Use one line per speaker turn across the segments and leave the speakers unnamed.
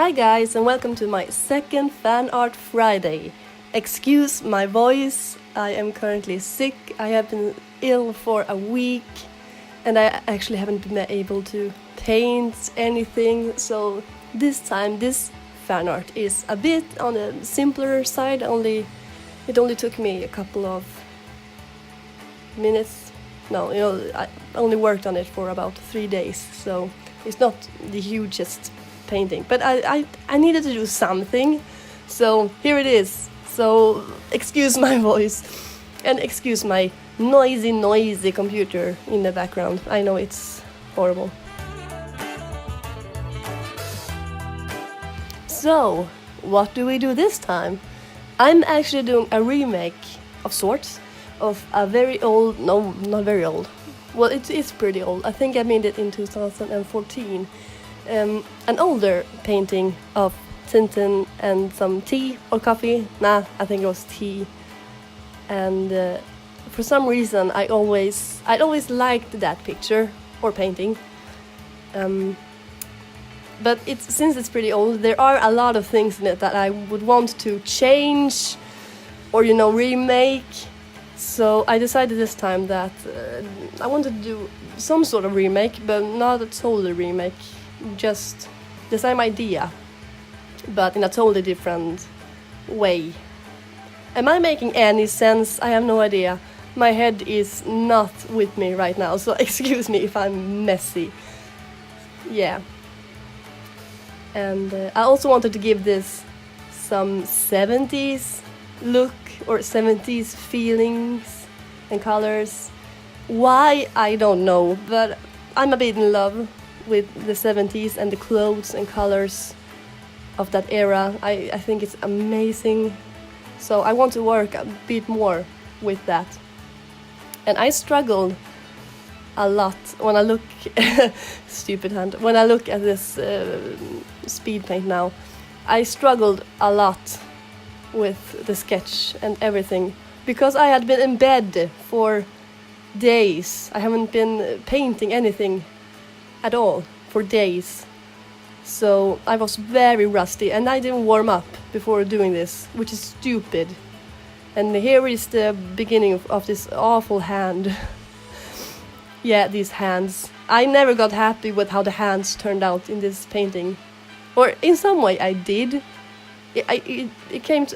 Hi guys, and welcome to my second Fanart Friday. Excuse my voice, I am currently sick. I have been ill for a week and I actually haven't been able to paint anything. So this time this fan art is a bit on the simpler side. It only took me a couple of minutes. I only worked on it for about 3 days, so it's not the hugest painting, but I needed to do something, so here it is. So excuse my voice and excuse my noisy computer in the background. I know it's horrible. So what do we do this time? I'm actually doing a remake of sorts of a very old, no, not very old, well, it's pretty old. I think I made it in 2014. An older painting of Tintin and some tea or coffee. Nah, I think it was tea. And for some reason I'd always liked that picture or painting. But since it's pretty old, there are a lot of things in it that I would want to change or remake. So I decided this time that I wanted to do some sort of remake, but not a total remake. Just the same idea, but in a totally different way. Am I making any sense? I have no idea. My head is not with me right now, so excuse me if I'm messy. Yeah. And I also wanted to give this some 70s look or 70s feelings and colors. Why? I don't know, but I'm a bit in love with the 70s and the clothes and colors of that era. I think it's amazing. So I want to work a bit more with that. And I struggled a lot when I look stupid hand. When I look at this speed paint now, I struggled a lot with the sketch and everything because I had been in bed for days. I haven't been painting anything at all for days, so I was very rusty and I didn't warm up before doing this, which is stupid. And here is the beginning of this awful hand. Yeah, these hands. I never got happy with how the hands turned out in this painting, or in some way I did. It came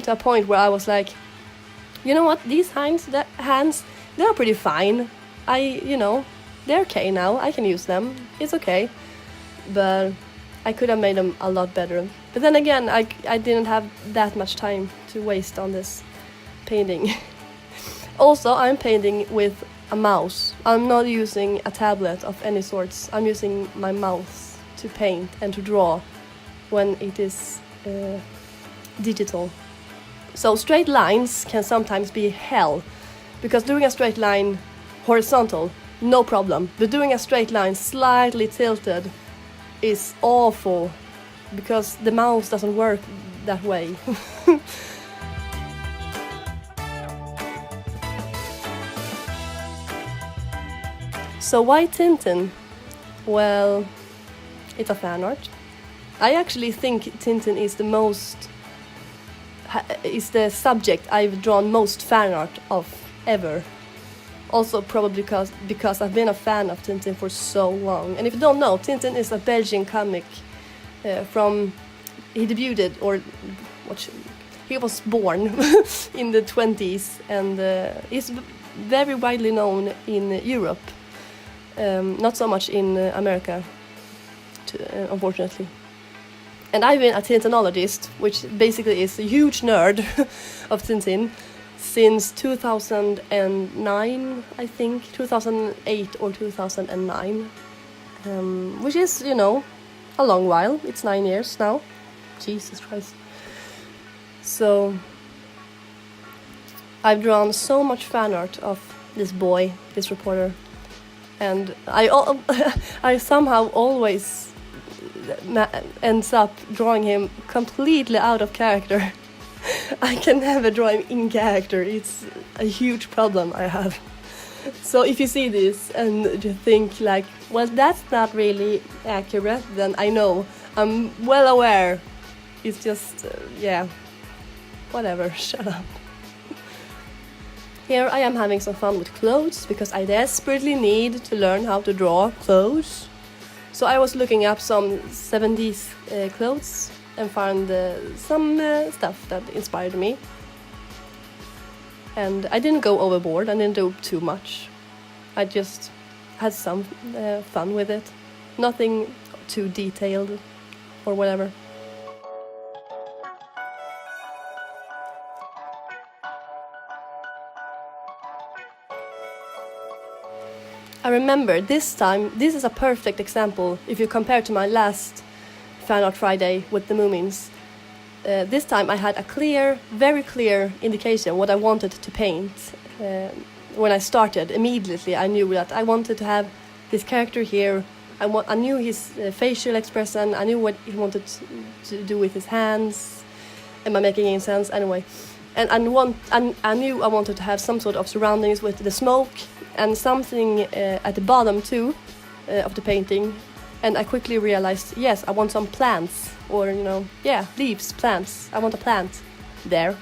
to a point where I was like, you know what, these hands, they're pretty fine. They're okay now, I can use them, it's okay. But I could have made them a lot better. But then again, I didn't have that much time to waste on this painting. Also, I'm painting with a mouse. I'm not using a tablet of any sorts. I'm using my mouse to paint and to draw when it is digital. So straight lines can sometimes be hell, because doing a straight line horizontal, no problem, but doing a straight line slightly tilted is awful because the mouse doesn't work that way. So why Tintin? Well, it's a fan art. I actually think Tintin is the subject I've drawn most fan art of ever. Also probably because I've been a fan of Tintin for so long. And if you don't know, Tintin is a Belgian comic he debuted, he was born in the 20s and is very widely known in Europe. Not so much in America, unfortunately. And I've been a Tintinologist, which basically is a huge nerd of Tintin, since 2009, I think, 2008 or 2009, which is, a long while. It's 9 years now. Jesus Christ. So I've drawn so much fan art of this boy, this reporter, and I somehow always ends up drawing him completely out of character. I can never draw him in character. It's a huge problem I have. So if you see this and you think like, well, that's not really accurate, then I know. I'm well aware. It's just, yeah, whatever, shut up. Here I am having some fun with clothes because I desperately need to learn how to draw clothes. So I was looking up some 70s clothes and found some stuff that inspired me. And I didn't go overboard, I didn't do too much. I just had some fun with it. Nothing too detailed or whatever. I remember this time, this is a perfect example if you compare to my last Fanart Friday with the Moomins. This time I had a clear, very clear indication what I wanted to paint. When I started, immediately I knew that I wanted to have this character here. I knew his facial expression, I knew what he wanted to do with his hands. Am I making any sense? Anyway. And I knew I wanted to have some sort of surroundings with the smoke and something at the bottom too of the painting. And I quickly realized, yes, I want some plants or, leaves, plants. I want a plant there.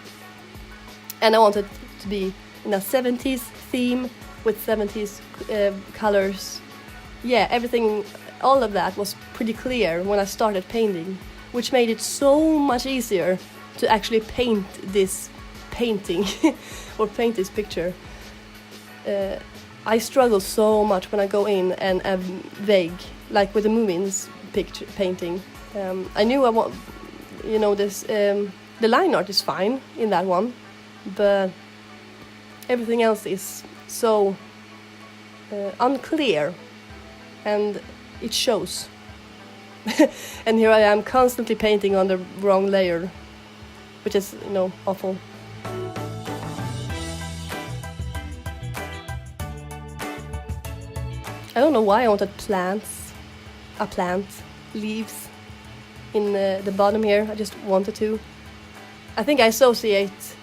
And I wanted to be in a 70s theme with 70s colors. Yeah, everything, all of that was pretty clear when I started painting, which made it so much easier to actually paint this painting or paint this picture. I struggle so much when I go in and am vague, like with the Moomins picture painting. I knew I want, this. The line art is fine in that one, but everything else is so unclear, and it shows. And here I am constantly painting on the wrong layer, which is, awful. I don't know why I wanted a plant, leaves in the bottom here. I just wanted to. I think I associate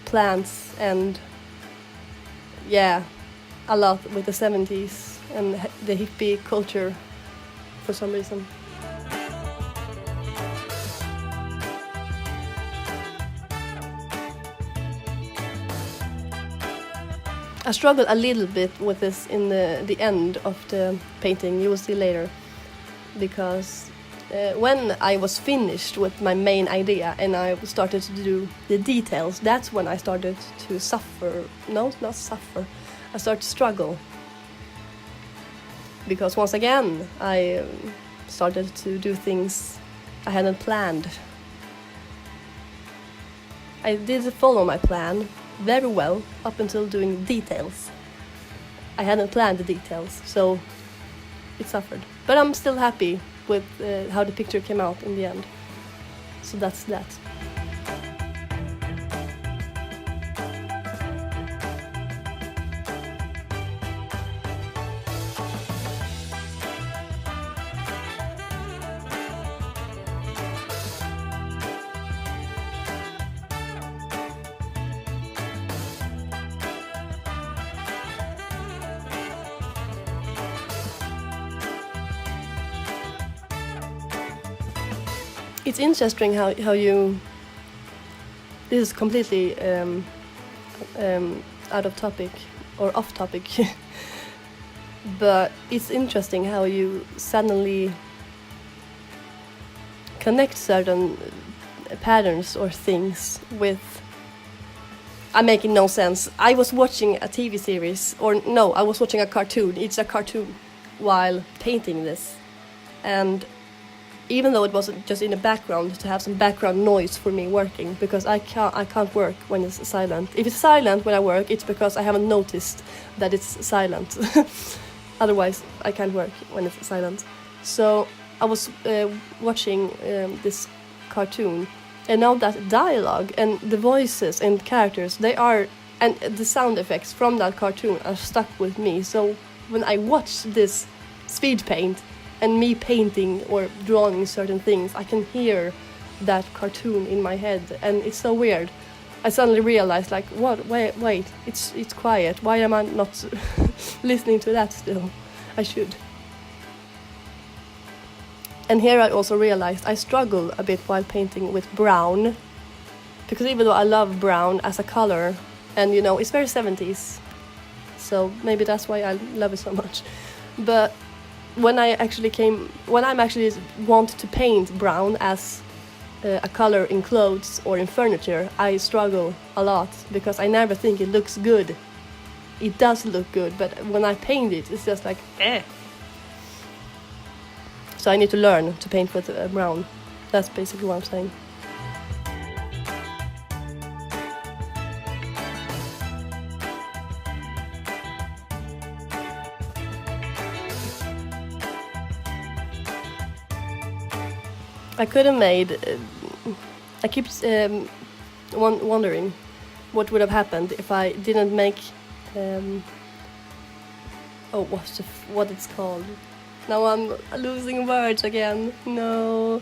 plants and, a lot with the 70s and the hippie culture for some reason. I struggled a little bit with this in the end of the painting, you will see later, because when I was finished with my main idea and I started to do the details, that's when I started to suffer. No, not suffer. I started to struggle. Because once again, I started to do things I hadn't planned. I did follow my plan very well up until doing details. I hadn't planned the details, so it suffered. But I'm still happy with how the picture came out in the end. So that's that. It's interesting how you. This is completely out of topic or off topic, but it's interesting how you suddenly connect certain patterns or things with. I'm making no sense. I was watching a TV series, or no, I was watching a cartoon. It's a cartoon while painting this, and even though it wasn't just in the background, to have some background noise for me working, because I can't work when it's silent. If it's silent when I work, it's because I haven't noticed that it's silent. Otherwise, I can't work when it's silent. So I was watching this cartoon, and now that dialogue and the voices and characters, and the sound effects from that cartoon are stuck with me. So when I watch this speed paint, and me painting or drawing certain things, I can hear that cartoon in my head, and it's so weird. I suddenly realized, like, what? Wait, it's quiet. Why am I not listening to that still. I should. And here I also realized I struggle a bit while painting with brown, because even though I love brown as a color, and you know, it's very 70s, so maybe that's why I love it so much. But when I'm actually want to paint brown as a color in clothes or in furniture, I struggle a lot, because I never think it looks good. It does look good, but when I paint it, it's just like, eh. So I need to learn to paint with brown. That's basically what I'm saying. I could have made. I keep wondering what would have happened if I didn't make. What it's called? Now I'm losing words again. No.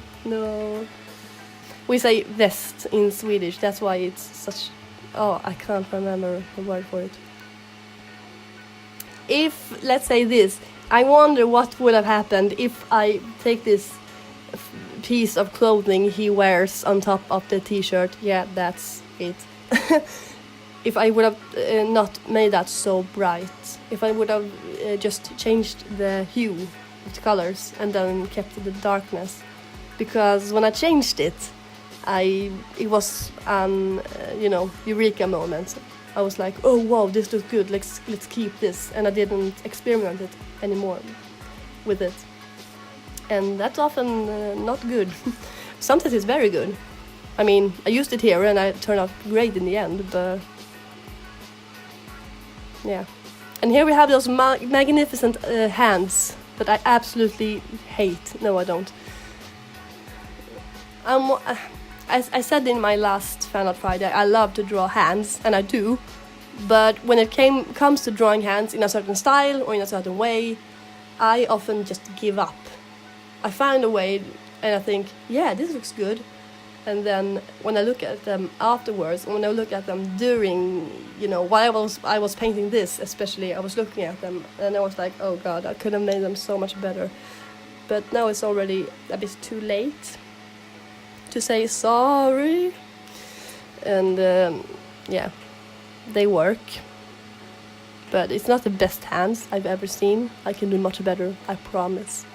We say väst in Swedish. That's why it's such. Oh, I can't remember the word for it. If, let's say this, I wonder what would have happened if I take this piece of clothing he wears on top of the t-shirt. Yeah, that's it. If I would have not made that so bright, if I would have just changed the hue of the colors and then kept the darkness, because when I changed it, it was an eureka moment. I was like, oh wow, this looks good. Let's keep this, and I didn't experiment it anymore with it. And that's often not good. Sometimes it's very good. I mean, I used it here and it turned out great in the end, but yeah. And here we have those magnificent hands that I absolutely hate. No, I don't. I said in my last Fanart Friday, I love to draw hands, and I do. But when it comes to drawing hands in a certain style or in a certain way, I often just give up. I find a way and I think, yeah, this looks good. And then when I look at them afterwards, when I look at them during, while I was painting this, especially, I was looking at them and I was like, oh God, I could have made them so much better. But now it's already a bit too late to say sorry. And yeah, they work. But it's not the best hands I've ever seen. I can do much better, I promise.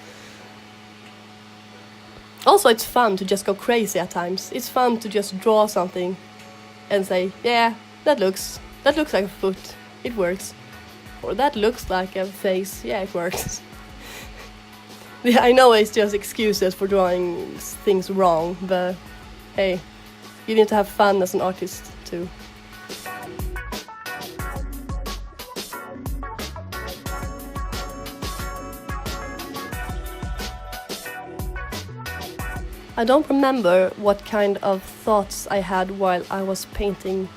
Also, it's fun to just go crazy at times. It's fun to just draw something and say, yeah, that looks like a foot. It works. Or that looks like a face. Yeah, it works. Yeah, I know it's just excuses for drawing things wrong, but hey, you need to have fun as an artist too. I don't remember what kind of thoughts I had while I was painting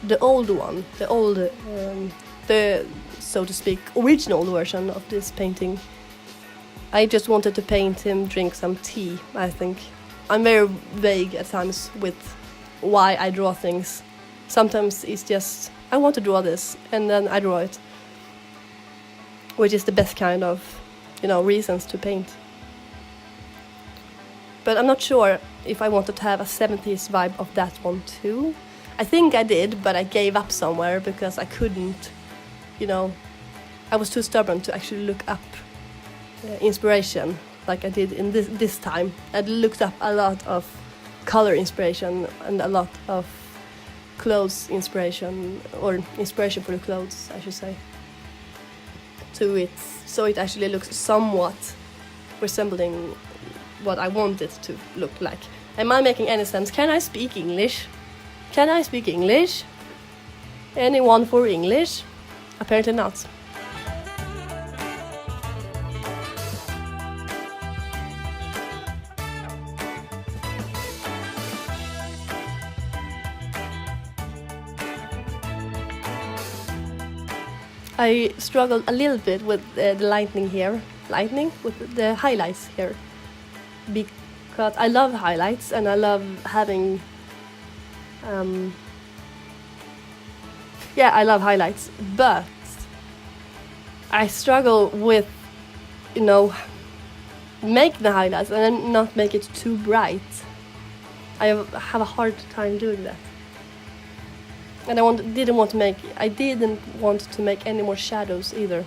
the old one, the so to speak original version of this painting. I just wanted to paint him drink some tea, I think. I'm very vague at times with why I draw things. Sometimes it's just, I want to draw this, and then I draw it. Which is the best kind of, reasons to paint. But I'm not sure if I wanted to have a 70s vibe of that one too. I think I did, but I gave up somewhere because I couldn't, I was too stubborn to actually look up inspiration like I did in this time. I looked up a lot of color inspiration and a lot of clothes inspiration, or inspiration for the clothes, I should say, to it, so it actually looks somewhat resembling what I want it to look like. Am I making any sense? Can I speak English? Anyone for English? Apparently not. I struggled a little bit with the lightning with the highlights here, because I love highlights and I love having I love highlights, but I struggle with, you know, make the highlights and then not make it too bright. I have a hard time doing that. And I didn't want to make any more shadows either.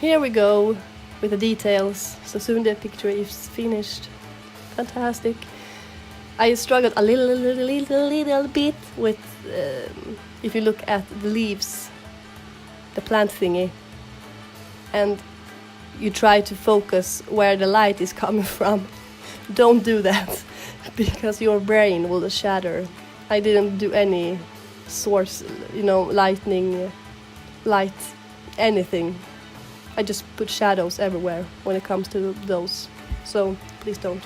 Here we go with the details. So soon the picture is finished. Fantastic. I struggled a little bit with, if you look at the leaves, the plant thingy, and you try to focus where the light is coming from. Don't do that, because your brain will shatter. I didn't do any source, light, anything. I just put shadows everywhere when it comes to those. So please don't.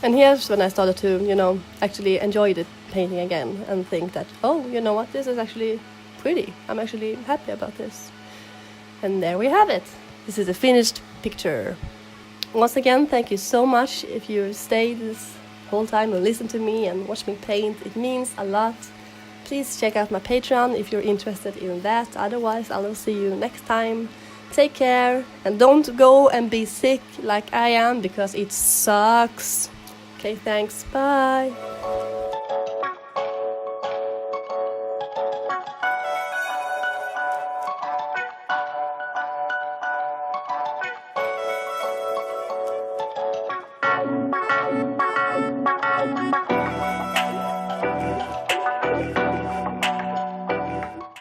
And here's when I started to, actually enjoy the painting again and think that, oh, you know what, this is actually pretty. I'm actually happy about this. And there we have it. This is a finished picture. Once again, thank you so much if you stayed this whole time and listened to me and watched me paint. It means a lot. Please check out my Patreon if you're interested in that. Otherwise, I will see you next time. Take care and don't go and be sick like I am, because it sucks. Okay, thanks. Bye.